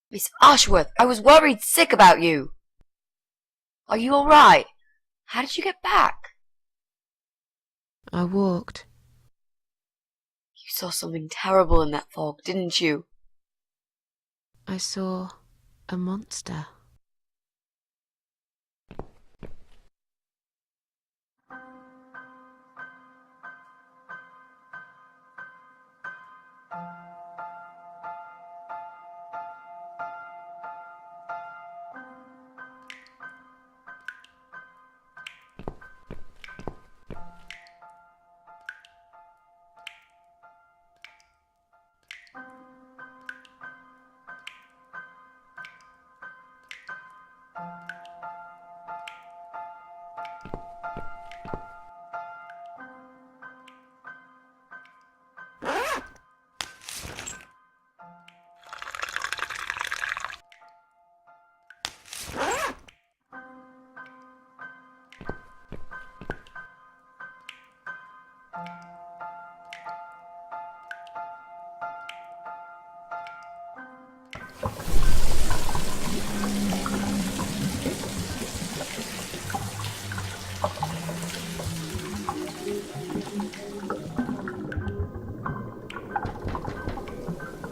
Miss Ashworth, I was worried sick about you. Are you all right? How did you get back? I walked. You saw something terrible in that fog, didn't you? I saw a monster.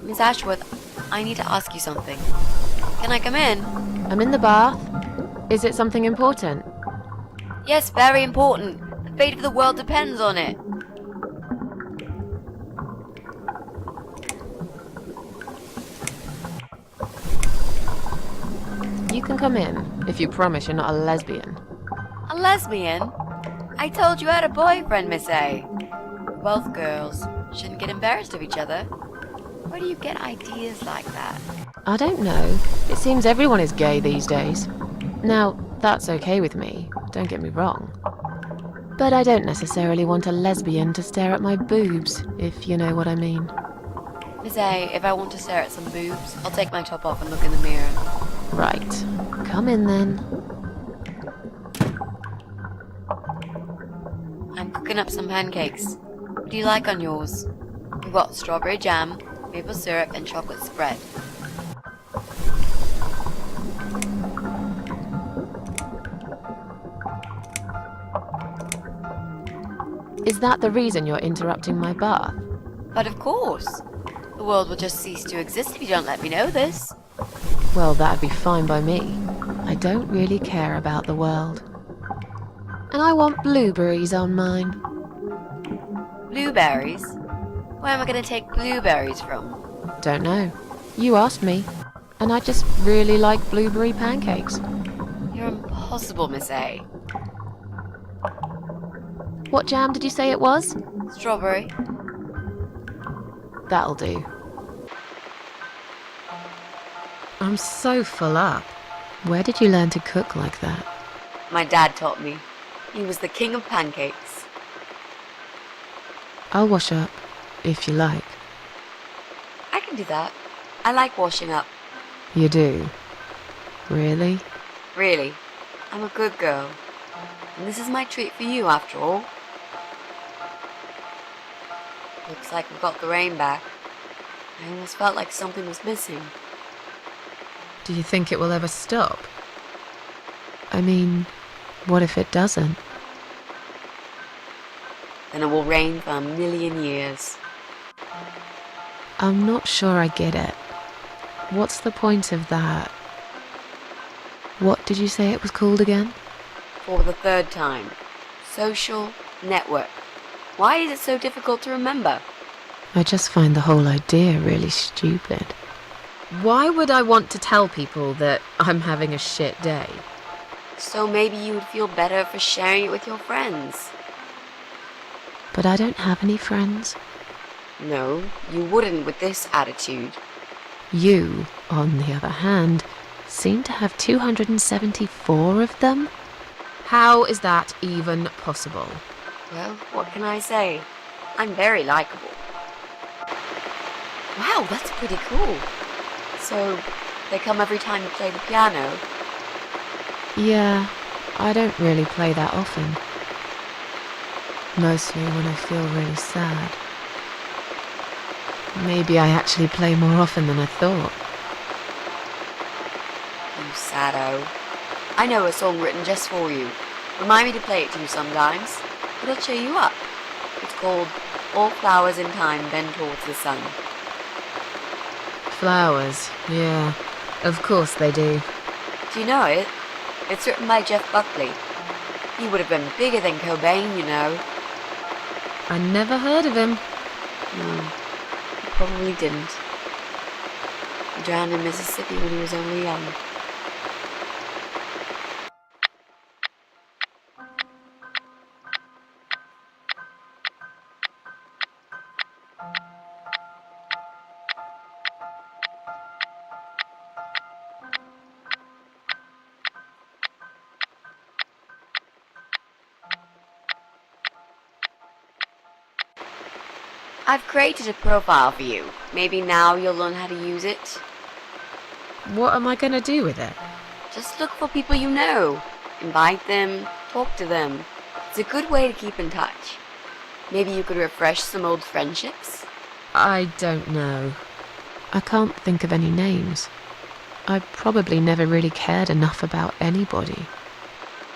Miss Ashworth, I need to ask you something. Can I come in? I'm in the bath. Is it something important? Yes, very important. The fate of the world depends on it. You can come in, if you promise you're not a lesbian. A lesbian? I told you I had a boyfriend, Miss A. Both girls shouldn't get embarrassed of each other. Where do you get ideas like that? I don't know. It seems everyone is gay these days. Now, that's okay with me, don't get me wrong. But I don't necessarily want a lesbian to stare at my boobs, if you know what I mean. Miss A, if I want to stare at some boobs, I'll take my top off and look in the mirror. Right. Come in then. I'm cooking up some pancakes. What do you like on yours? We've got strawberry jam, maple syrup, and chocolate spread. Is that the reason you're interrupting my bath? But of course. The world will just cease to exist if you don't let me know this. Well, that'd be fine by me. I don't really care about the world. And I want blueberries on mine. Blueberries? Where am I going to take blueberries from? Don't know. You asked me. And I just really like blueberry pancakes. You're impossible, Miss A. What jam did you say it was? Strawberry. That'll do. I'm so full up. Where did you learn to cook like that? My dad taught me. He was the king of pancakes. I'll wash up, if you like. I can do that. I like washing up. You do? Really? Really. I'm a good girl. And this is my treat for you, after all. Looks like we got the rain back. I almost felt like something was missing. Do you think it will ever stop? I mean, what if it doesn't? Then it will rain for 1,000,000 years. I'm not sure I get it. What's the point of that? What did you say it was called again? For the third time. Social network. Why is it so difficult to remember? I just find the whole idea really stupid. Why would I want to tell people that I'm having a shit day? So maybe you would feel better for sharing it with your friends. But I don't have any friends. No, you wouldn't with this attitude. You, on the other hand, seem to have 274 of them? How is that even possible? Well, what can I say? I'm very likable. Wow, that's pretty cool. So, they come every time you play the piano? Yeah, I don't really play that often. Mostly when I feel really sad. Maybe I actually play more often than I thought. Sado. I know a song written just for you. Remind me to play it to you sometimes. It'll cheer you up. It's called All Flowers in Time Bend Towards the Sun. Flowers, yeah. Of course they do. Do you know it? It's written by Jeff Buckley. He would have been bigger than Cobain, you know. I never heard of him. No, he probably didn't. He drowned in Mississippi when he was only young. I've created a profile for you. Maybe now you'll learn how to use it. What am I gonna do with it? Just look for people you know. Invite them, talk to them. It's a good way to keep in touch. Maybe you could refresh some old friendships? I don't know. I can't think of any names. I probably never really cared enough about anybody.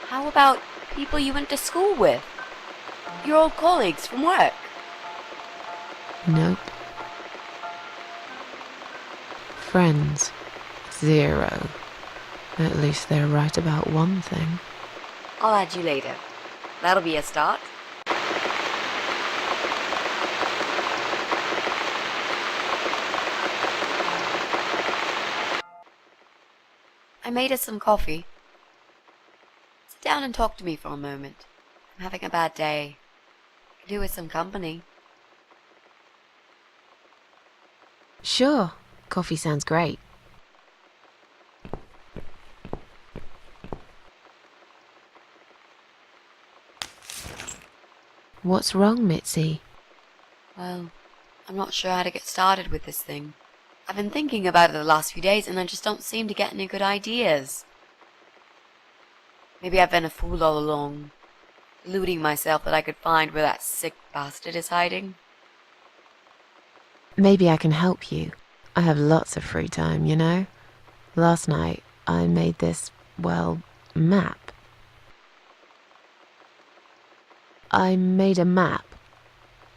How about people you went to school with? Your old colleagues from work? Nope. Friends. 0. At least they're right about one thing. I'll add you later. That'll be a start. I made us some coffee. Sit down and talk to me for a moment. I'm having a bad day. Could do with some company. Sure. Coffee sounds great. What's wrong, Mitzi? Well, I'm not sure how to get started with this thing. I've been thinking about it the last few days and I just don't seem to get any good ideas. Maybe I've been a fool all along, deluding myself that I could find where that sick bastard is hiding. Maybe I can help you. I have lots of free time, you know? Last night, I made this, map. I made a map.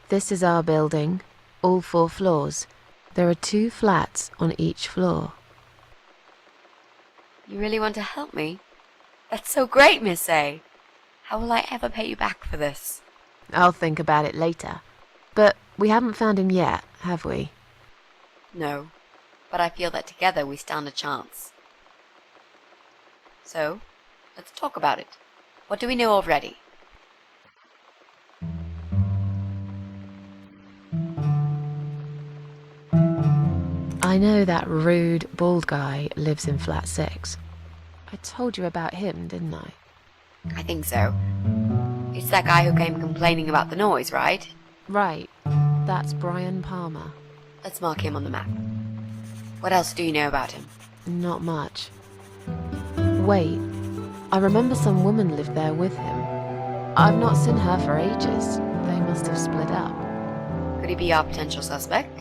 This is our building, all 4 floors. There are 2 flats on each floor. You really want to help me? That's so great, Miss A. How will I ever pay you back for this? I'll think about it later. But we haven't found him yet, have we? No, but I feel that together we stand a chance. So, let's talk about it. What do we know already? I know that rude, bald guy lives in flat 6. I told you about him, didn't I? I think so. It's that guy who came complaining about the noise, right? Right. That's Brian Palmer. Let's mark him on the map. What else do you know about him? Not much. Wait. I remember some woman lived there with him. I've not seen her for ages. They must have split up. Could he be our potential suspect?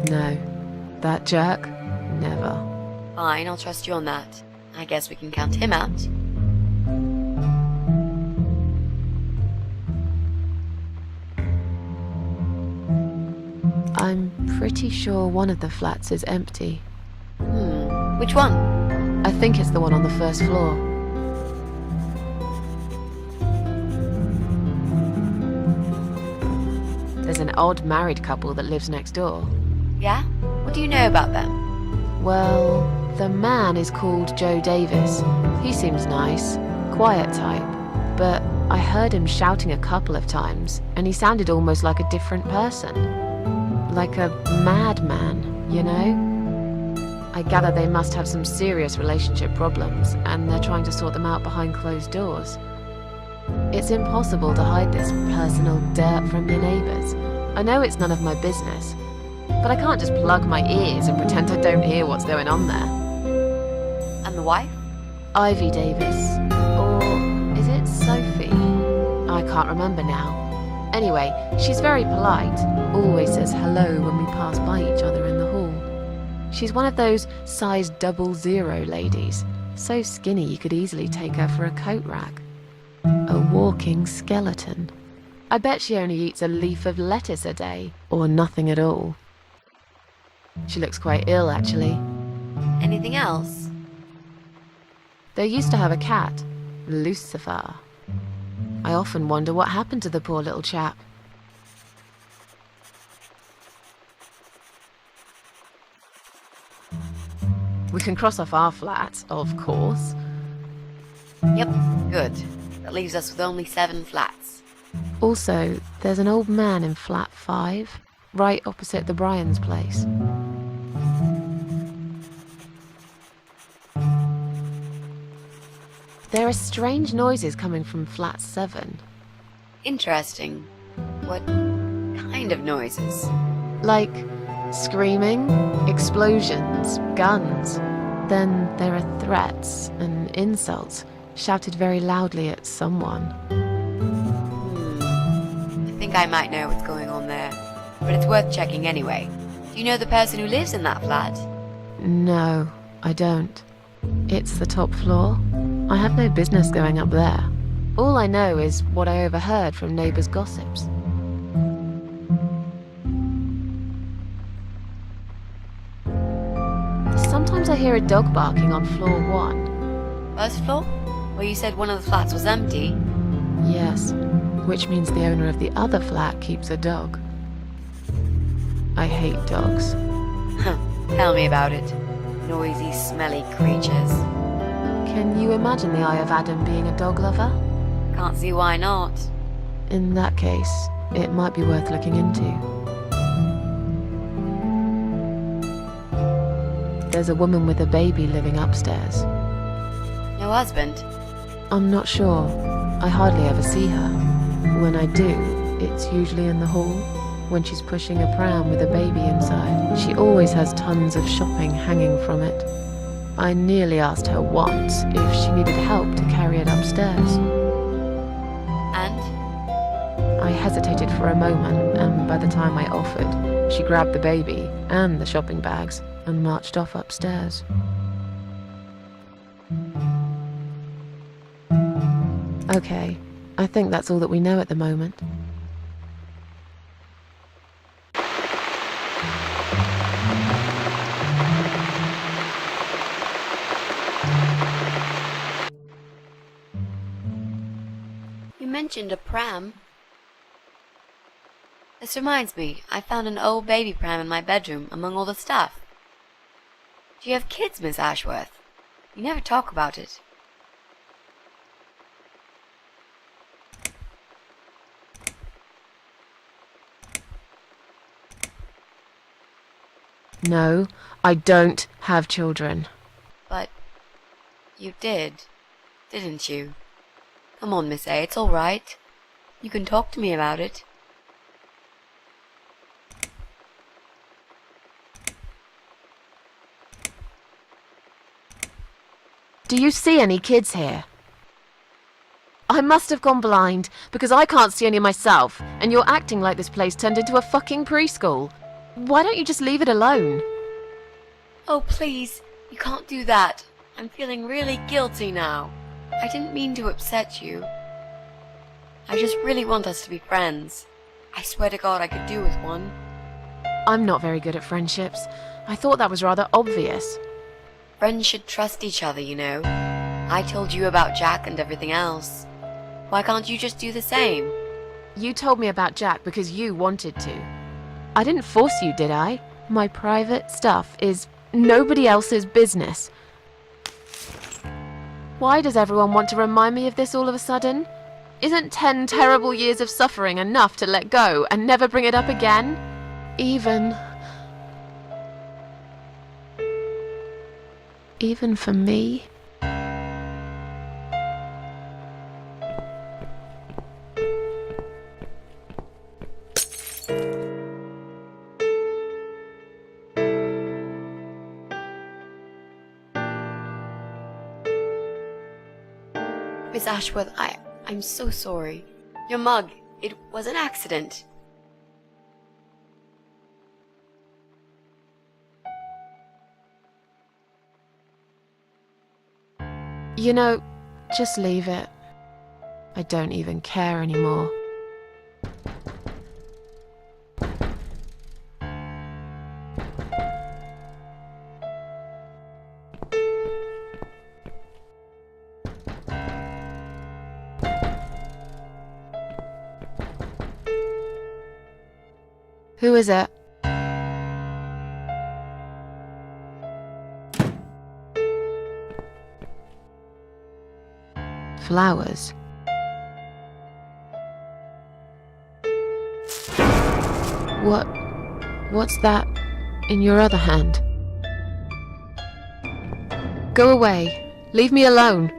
No. That jerk? Never. Fine, I'll trust you on that. I guess we can count him out. I'm pretty sure one of the flats is empty. Which one? I think it's the one on the first floor. There's an odd married couple that lives next door. Yeah? What do you know about them? Well, the man is called Joe Davis. He seems nice, quiet type, but I heard him shouting a couple of times, and he sounded almost like a different person. Like a madman, you know? I gather they must have some serious relationship problems, and they're trying to sort them out behind closed doors. It's impossible to hide this personal dirt from your neighbours. I know it's none of my business, but I can't just plug my ears and pretend I don't hear what's going on there. And the wife? Ivy Davis. Or is it Sophie? I can't remember now. Anyway, she's very polite, always says hello when we pass by each other in the hall. She's one of those size 00 ladies, so skinny you could easily take her for a coat rack. A walking skeleton. I bet she only eats a leaf of lettuce a day, or nothing at all. She looks quite ill, actually. Anything else? They used to have a cat, Lucifer. I often wonder what happened to the poor little chap. We can cross off our flat, of course. Yep, good. That leaves us with only 7 flats. Also, there's an old man in flat 5, right opposite the Bryans' place. There are strange noises coming from flat 7. Interesting. What kind of noises? Like screaming, explosions, guns. Then there are threats and insults shouted very loudly at someone. I think I might know what's going on there, but it's worth checking anyway. Do you know the person who lives in that flat? No, I don't. It's the top floor. I have no business going up there. All I know is what I overheard from neighbours' gossips. Sometimes I hear a dog barking on floor 1. First floor? Well, you said one of the flats was empty. Yes, which means the owner of the other flat keeps a dog. I hate dogs. Tell me about it. Noisy, smelly creatures. Can you imagine the Eye of Adam being a dog lover? Can't see why not. In that case, it might be worth looking into. There's a woman with a baby living upstairs. No husband? I'm not sure. I hardly ever see her. When I do, it's usually in the hall, when she's pushing a pram with a baby inside. She always has tons of shopping hanging from it. I nearly asked her once if she needed help to carry it upstairs. And? I hesitated for a moment, and by the time I offered, she grabbed the baby and the shopping bags and marched off upstairs. Okay, I think that's all that we know at the moment. You mentioned a pram. This reminds me, I found an old baby pram in my bedroom among all the stuff. Do you have kids, Miss Ashworth? You never talk about it. No, I don't have children. But you did, didn't you? Come on, Miss A, it's all right. You can talk to me about it. Do you see any kids here? I must have gone blind, because I can't see any myself, and you're acting like this place turned into a fucking preschool. Why don't you just leave it alone? Oh, please, you can't do that. I'm feeling really guilty now. I didn't mean to upset you. I just really want us to be friends. I swear to God I could do with one. I'm not very good at friendships. I thought that was rather obvious. Friends should trust each other, you know. I told you about Jack and everything else. Why can't you just do the same? You told me about Jack because you wanted to. I didn't force you, did I? My private stuff is nobody else's business. Why does everyone want to remind me of this all of a sudden? Isn't 10 terrible years of suffering enough to let go and never bring it up again? Even for me? Miss Ashworth, I'm so sorry. Your mug, It was an accident. You know, just leave it. I don't even care anymore. Who is it? Flowers. What's that in your other hand? Go away. Leave me alone.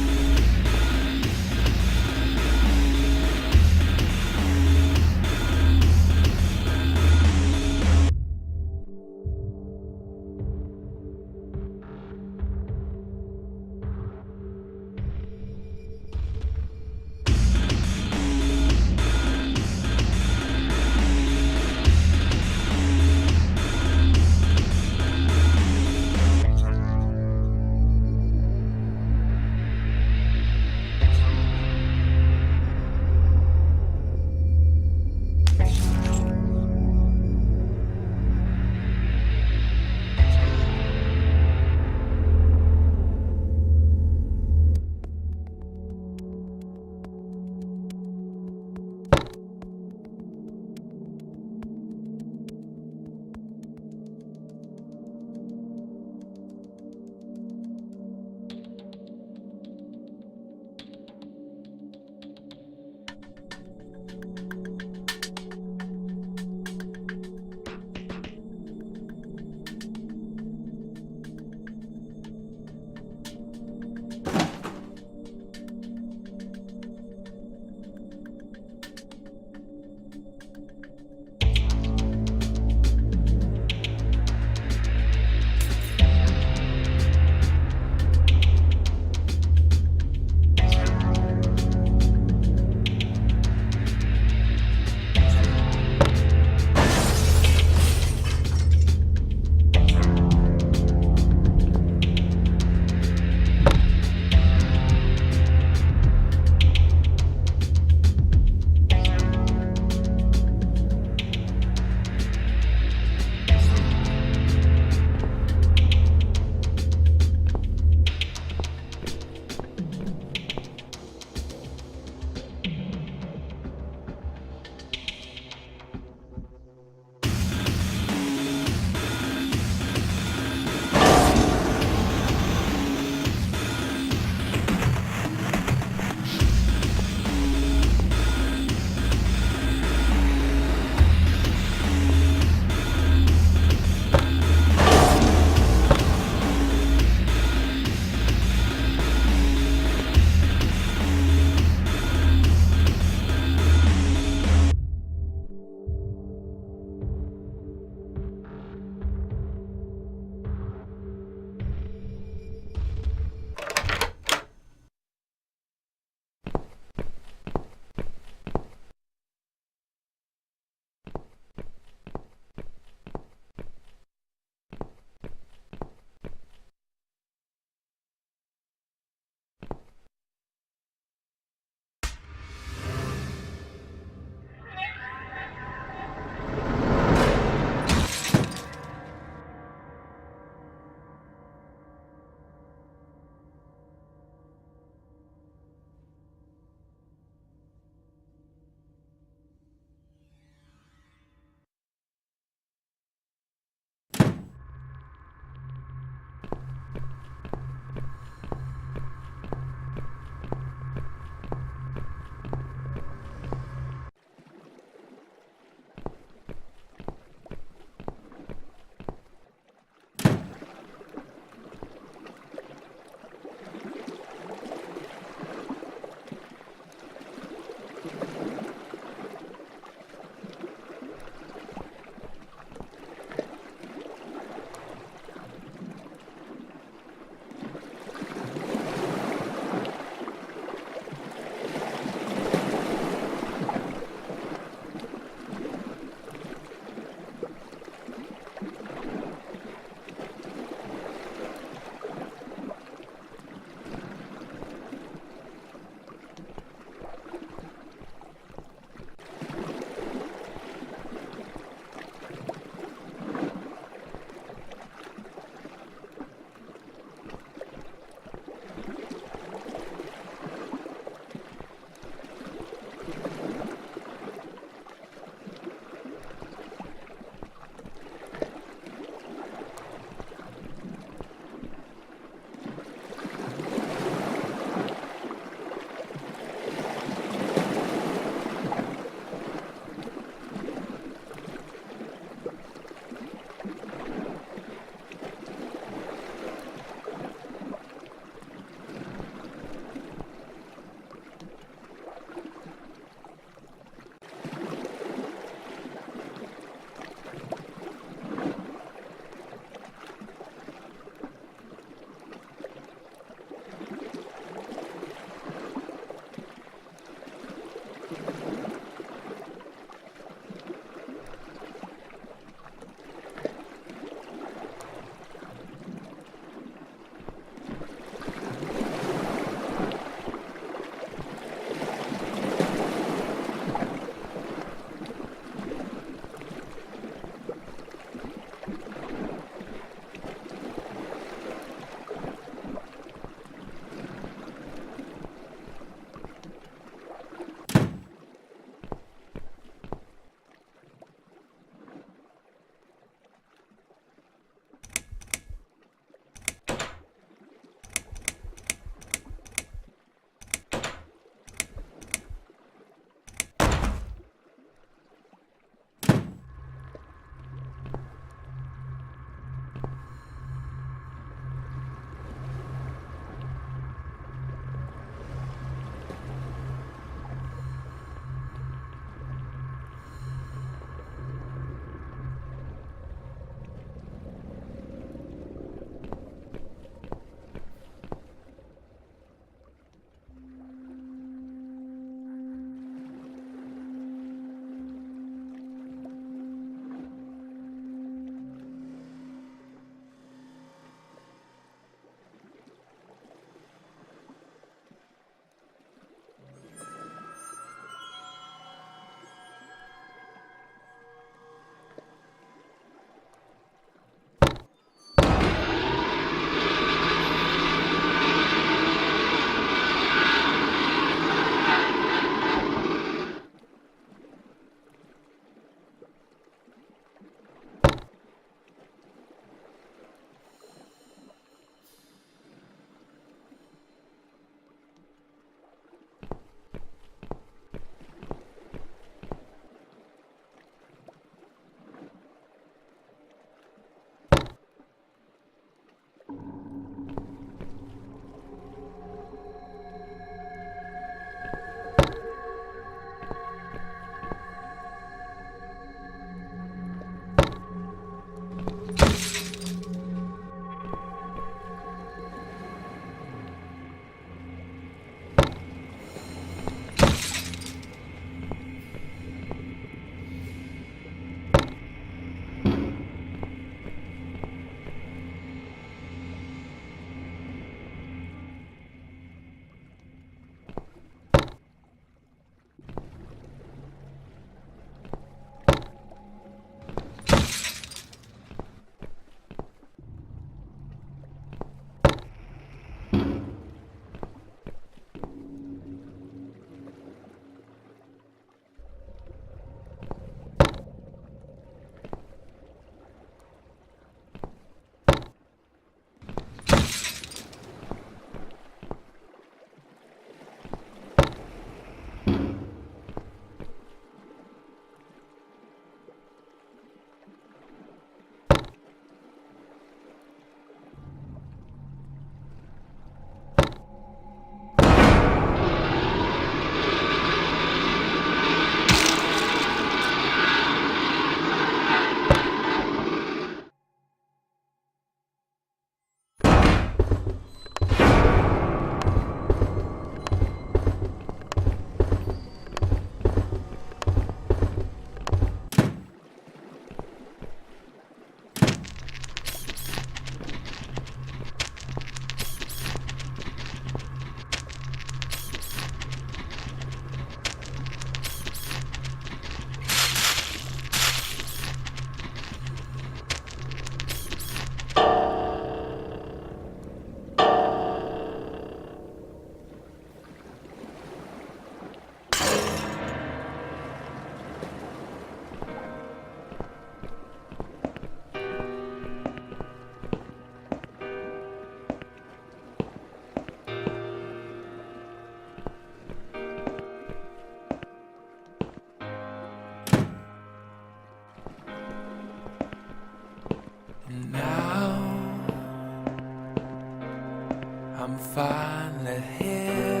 I'm finally here.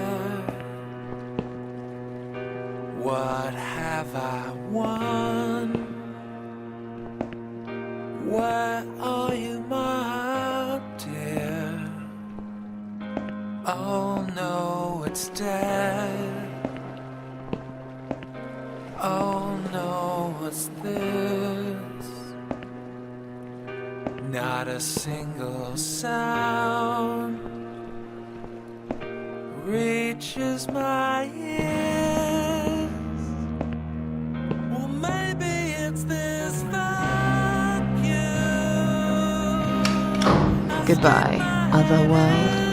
What have I won? Where are you, my dear? Oh no, it's dead. Oh no, what's this? Not a single sound reaches my ears. Well, maybe it's this vacuum. Goodbye, other world.